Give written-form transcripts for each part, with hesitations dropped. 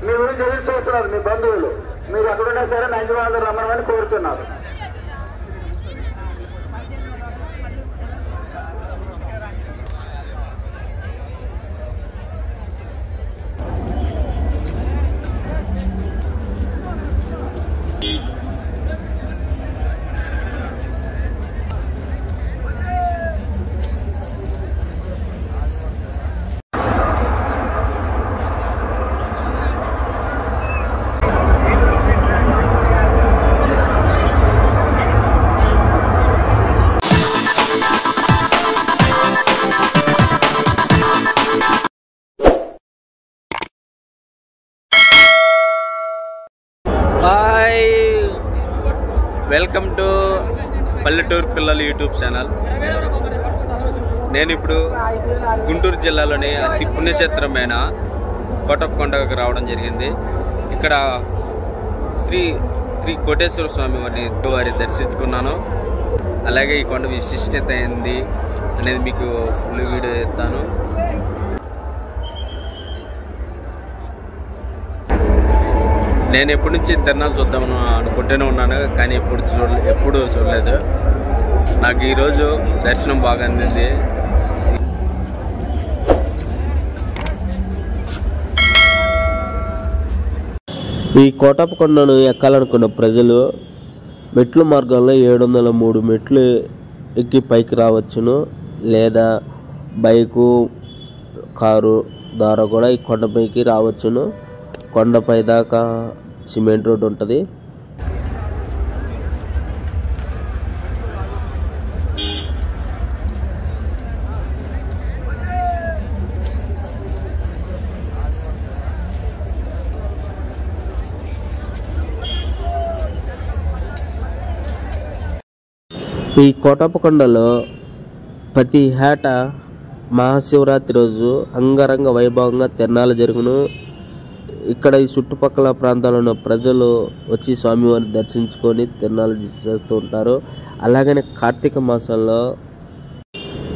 మీ గురించి ఎదురు చూస్తున్నారు మీ బంధువులు. మీరు ఎక్కడున్నా సరే హైదరాబాద్ రమ్మని కోరుతున్నారు. వెల్కమ్ టు పల్లెటూరు పిల్లలు యూట్యూబ్ ఛానల్. నేను ఇప్పుడు గుంటూరు జిల్లాలోని అతి పుణ్యక్షేత్రమైన కోటప్పకొండకు రావడం జరిగింది. ఇక్కడ శ్రీ కోటేశ్వర స్వామి వారి దర్శించుకున్నాను. అలాగే ఈ కొండ విశిష్టత ఏంది అనేది మీకు ఫుల్ వీడియో ఇస్తాను. నేను ఎప్పటి నుంచి తిరునాళ్ళు చూద్దామని అనుకుంటూనే ఉన్నాను, కానీ ఎప్పుడు చూడలేదు. నాకు ఈరోజు దర్శనం బాగా అందింది. ఈ కోటప్పకొండను ఎక్కాలనుకున్న ప్రజలు మెట్ల మార్గంలో 703 మెట్లు ఎక్కి పైకి రావచ్చును, లేదా బైకు కారు ద్వారా కూడా ఈ కొండపైకి రావచ్చును. కొండపై దాకా సిమెంట్ రోడ్ ఉంటుంది. ఈ కోటప్పకొండలో ప్రతి ఏటా మహాశివరాత్రి రోజు అంగరంగ వైభవంగా తిరునాళ్ళు జరుగును. ఇక్కడ ఈ చుట్టుపక్కల ప్రాంతాల్లో ఉన్న ప్రజలు వచ్చి స్వామివారిని దర్శించుకొని తిరునాళ్ళు చేస్తూ ఉంటారు. అలాగనే కార్తీక మాసంలో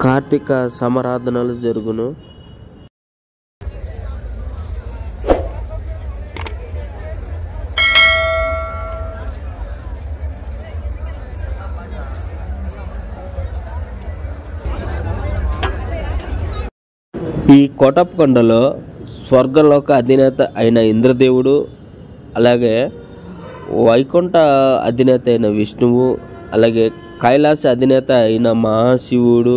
కార్తీక సమారాధనలు జరుగును. ఈ కోటప్పకొండలో స్వర్గలోక అధినేత అయిన ఇంద్రదేవుడు, అలాగే వైకుంఠ అధినేత అయిన విష్ణువు, అలాగే కైలాస అధినేత అయిన మహాశివుడు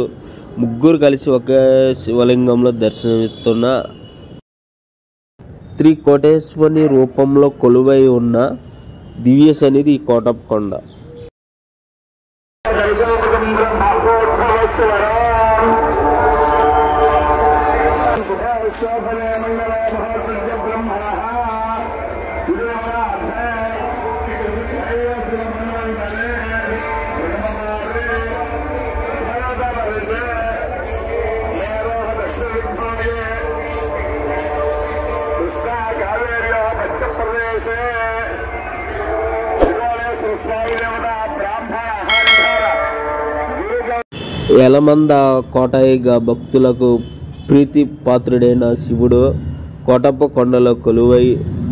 ముగ్గురు కలిసి ఒకే శివలింగంలో దర్శనమిస్తున్న త్రికోటేశ్వరుని రూపంలో కొలువై ఉన్న దివ్య సన్నిధి ఈ కోటప్పకొండ. ఎలమంద కోటయ్యగా భక్తులకు ప్రీతి పాత్రుడైన శివుడు కోటప్పకొండలో కొలువై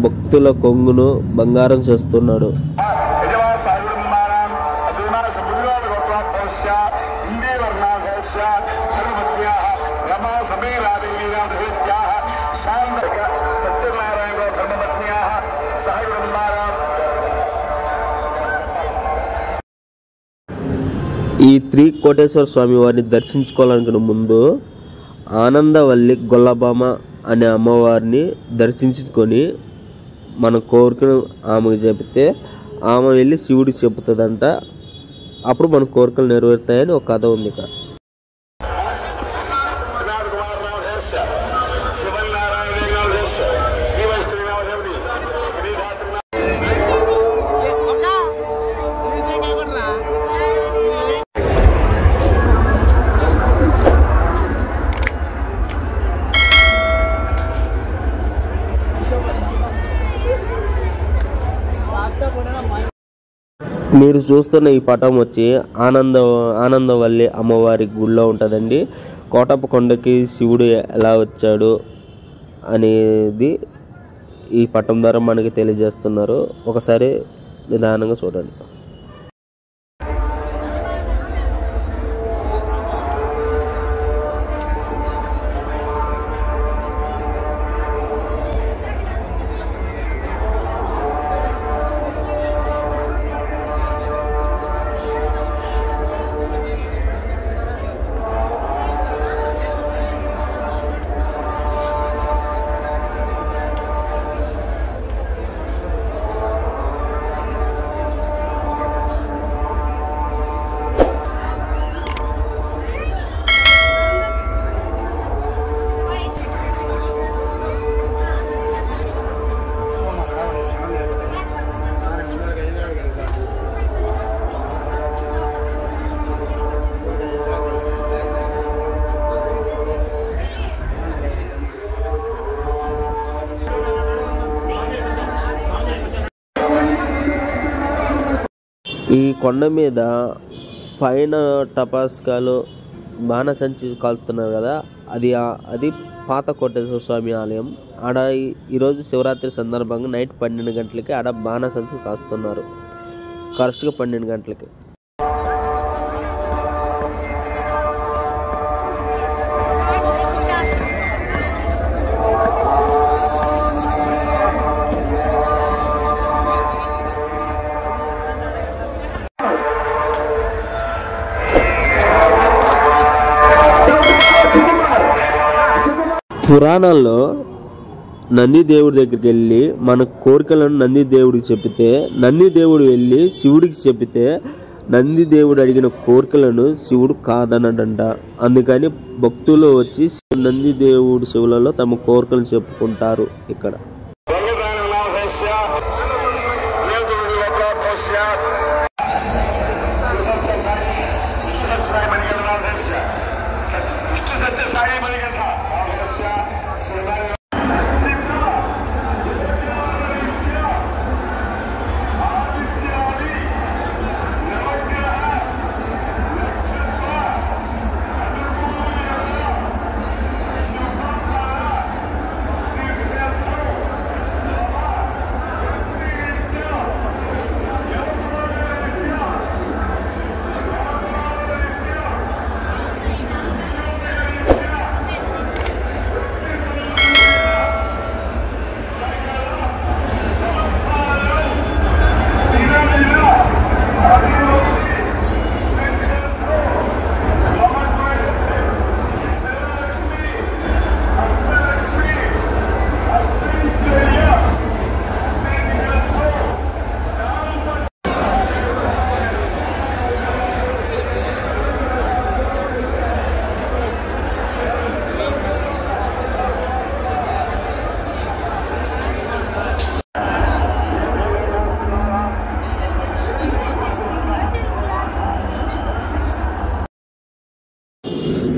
భక్తుల కొంగును బంగారం చేస్తున్నాడు. ఈ త్రికోటేశ్వర స్వామి వారిని దర్శించుకోవాలనుకున్న ముందు ఆనందవల్లి గొల్లబామ అనే అమ్మవారిని దర్శించుకొని మన కోరికను ఆమెకు చెబితే ఆమె వెళ్ళి శివుడికి చెబుతుందంట. అప్పుడు మన కోరికలు నెరవేరుతాయని ఒక కథ ఉంది. మీరు చూస్తున్న ఈ పటం వచ్చి ఆనందవల్లి అమ్మవారి గుడిలో ఉంటుందండి. కోటప్ప కొండకి శివుడు ఎలా వచ్చాడు అనేది ఈ పటం ద్వారా మనకి తెలియజేస్తున్నారు. ఒకసారి నిదానంగా చూడండి. ఈ కొండ మీద పైన టపాస్కాలు బాణసంచి కాలుతున్నారు కదా, అది పాత కోటేశ్వర స్వామి ఆలయం. ఆడ ఈరోజు శివరాత్రి సందర్భంగా నైట్ 12 గంటలకి ఆడ బాణసంచి కాస్తున్నారు. కరెక్ట్గా 12 గంటలకి. పురాణాల్లో నంది దేవుడి దగ్గరికి వెళ్ళి మన కోరికలను నంది దేవుడికి చెబితే, నంది దేవుడు వెళ్ళి శివుడికి చెబితే నంది దేవుడు అడిగిన కోరికలను శివుడు కాదనడంట. అందుకని భక్తులు వచ్చి నంది దేవుడు శివులలో తమ కోరికలను చెప్పుకుంటారు. ఇక్కడ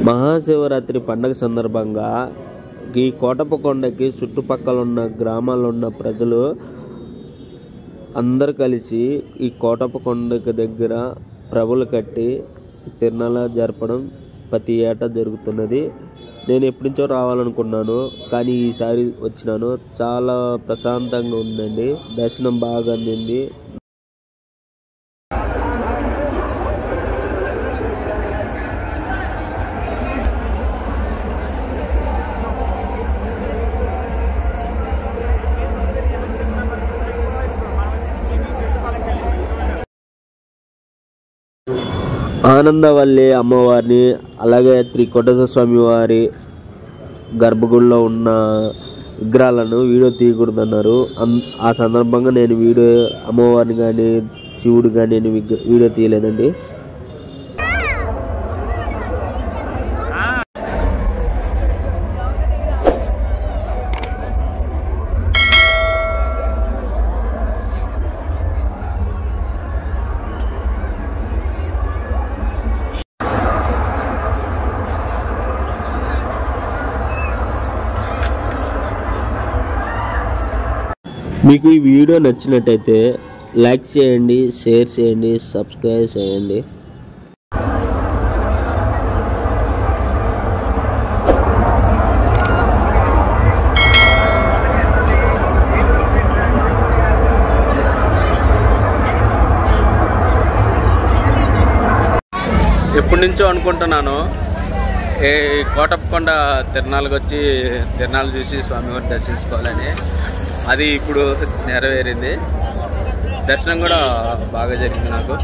మహాశివరాత్రి పండగ సందర్భంగా ఈ కోటప్ప కొండకి చుట్టుపక్కల ఉన్న గ్రామాల్లో ఉన్న ప్రజలు అందరు కలిసి ఈ కోటప్ప కొండకి దగ్గర ప్రభులు కట్టి తిరునాళ జరపడం ప్రతి ఏటా జరుగుతున్నది. నేను ఎప్పటి నుంచో రావాలనుకున్నాను, కానీ ఈసారి వచ్చినాను. చాలా ప్రశాంతంగా ఉందండి, దర్శనం బాగా అందింది. ఆనందవల్లి అమ్మవారిని, అలాగే శ్రీ కోటేశ్వర స్వామి వారి గర్భగుడిలో ఉన్న విగ్రహాలను వీడియో తీయకూడదన్నారు. ఆ సందర్భంగా నేను అమ్మవారిని కానీ శివుడు కానీ నేను వీడియో తీయలేదండి. మీకు ఈ వీడియో నచ్చినట్టయితే లైక్ చేయండి, షేర్ చేయండి, సబ్స్క్రైబ్ చేయండి. ఎప్పటి నుంచో అనుకుంటున్నాను ఈ కోటప్పకొండ తిరునాళ్ళకి వచ్చి తిరునాళ్ళు చూసి స్వామివారిని దర్శించుకోవాలని. అది ఇప్పుడు నెరవేరింది. దర్శనం కూడా బాగా జరిగింది నాకు.